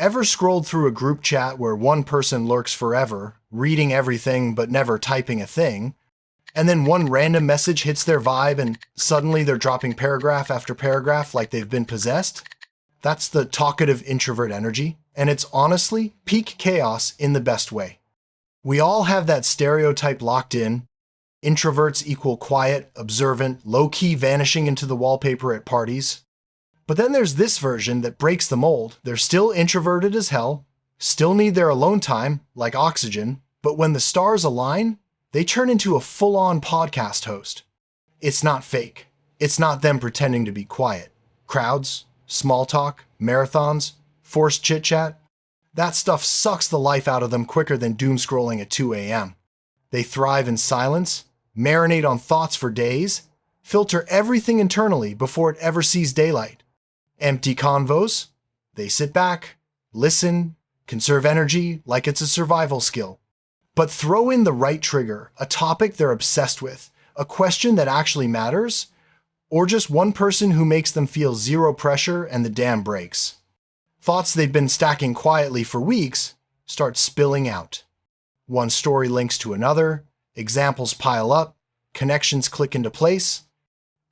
Ever scrolled through a group chat where one person lurks forever, reading everything but never typing a thing, and then one random message hits their vibe and suddenly they're dropping paragraph after paragraph like they've been possessed? That's the talkative introvert energy, and it's honestly peak chaos in the best way. We all have that stereotype locked in. Introverts equal quiet, observant, low-key vanishing into the wallpaper at parties. But then there's this version that breaks the mold. They're still introverted as hell, still need their alone time, like oxygen, but when the stars align, they turn into a full-on podcast host. It's not fake. It's not them pretending to be quiet. Crowds, small talk, marathons, forced chit-chat. That stuff sucks the life out of them quicker than doom scrolling at 2 a.m. They thrive in silence, marinate on thoughts for days, filter everything internally before it ever sees daylight. Empty convos, they sit back, listen, conserve energy like it's a survival skill. But throw in the right trigger, a topic they're obsessed with, a question that actually matters, or just one person who makes them feel zero pressure and the dam breaks. Thoughts they've been stacking quietly for weeks start spilling out. One story links to another, examples pile up, connections click into place.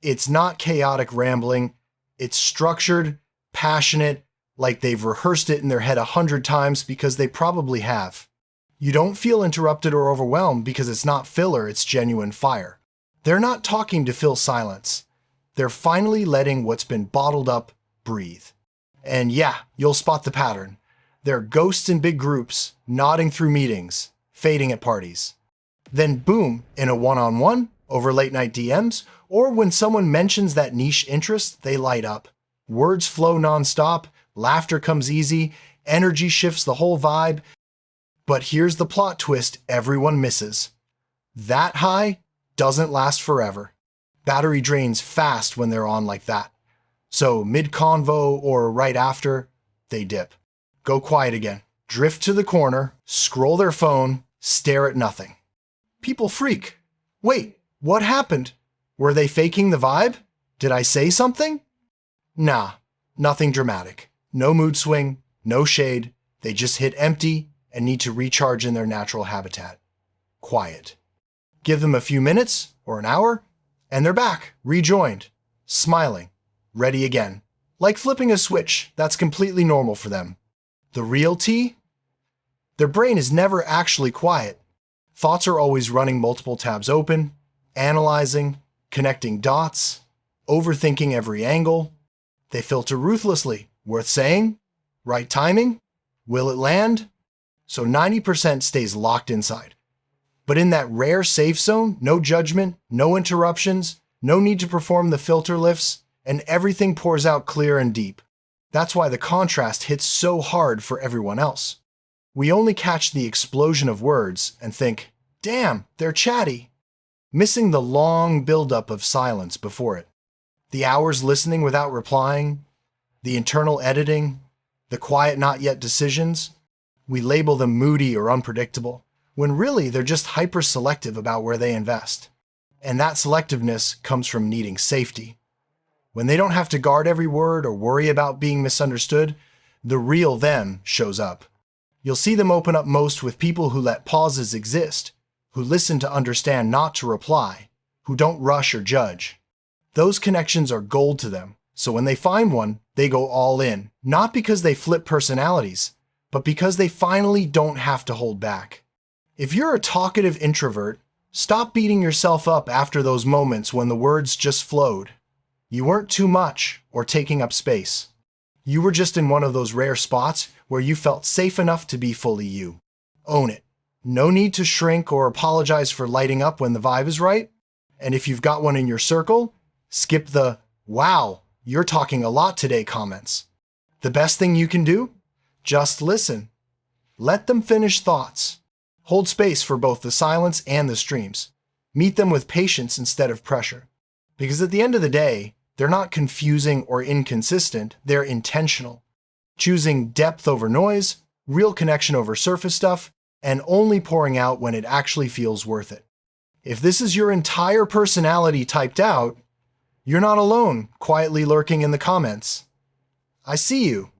It's not chaotic rambling, it's structured, passionate, like they've rehearsed it in their head 100 times because they probably have. You don't feel interrupted or overwhelmed because it's not filler, it's genuine fire. They're not talking to fill silence. They're finally letting what's been bottled up breathe. And yeah, you'll spot the pattern. They're ghosts in big groups, nodding through meetings, fading at parties. Then boom, in a one-on-one, over late-night DMs, or when someone mentions that niche interest, they light up. Words flow nonstop, laughter comes easy, energy shifts the whole vibe. But here's the plot twist everyone misses. That high doesn't last forever. Battery drains fast when they're on like that. So mid-convo or right after, they dip. Go quiet again. Drift to the corner, scroll their phone, stare at nothing. People freak. Wait, what happened? Were they faking the vibe? Did I say something? Nah, nothing dramatic. No mood swing, no shade. They just hit empty and need to recharge in their natural habitat. Quiet. Give them a few minutes or an hour, and they're back, rejoined, smiling, ready again. Like flipping a switch, that's completely normal for them. The real tea? Their brain is never actually quiet. Thoughts are always running multiple tabs open, analyzing, connecting dots, overthinking every angle. They filter ruthlessly. Worth saying? Right timing? Will it land? So 90% stays locked inside. But in that rare safe zone, no judgment, no interruptions, no need to perform the filter lifts, and everything pours out clear and deep. That's why the contrast hits so hard for everyone else. We only catch the explosion of words and think, damn, they're chatty, missing the long buildup of silence before it. The hours listening without replying, the internal editing, the quiet not yet decisions. We label them moody or unpredictable, when really they're just hyper-selective about where they invest. And that selectiveness comes from needing safety. When they don't have to guard every word or worry about being misunderstood, the real them shows up. You'll see them open up most with people who let pauses exist, who listen to understand, not to reply, who don't rush or judge. Those connections are gold to them, so when they find one, they go all in, not because they flip personalities, but because they finally don't have to hold back. If you're a talkative introvert, stop beating yourself up after those moments when the words just flowed. You weren't too much or taking up space. You were just in one of those rare spots where you felt safe enough to be fully you. Own it. No need to shrink or apologize for lighting up when the vibe is right. And if you've got one in your circle, skip the, wow, you're talking a lot today comments. The best thing you can do? Just listen. Let them finish thoughts. Hold space for both the silence and the streams. Meet them with patience instead of pressure. Because at the end of the day, they're not confusing or inconsistent, they're intentional. Choosing depth over noise, real connection over surface stuff, and only pouring out when it actually feels worth it. If this is your entire personality typed out, you're not alone, quietly lurking in the comments. I see you.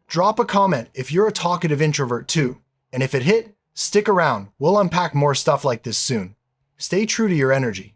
Drop a comment if you're a talkative introvert too. And if it hit, stick around. We'll unpack more stuff like this soon. Stay true to your energy.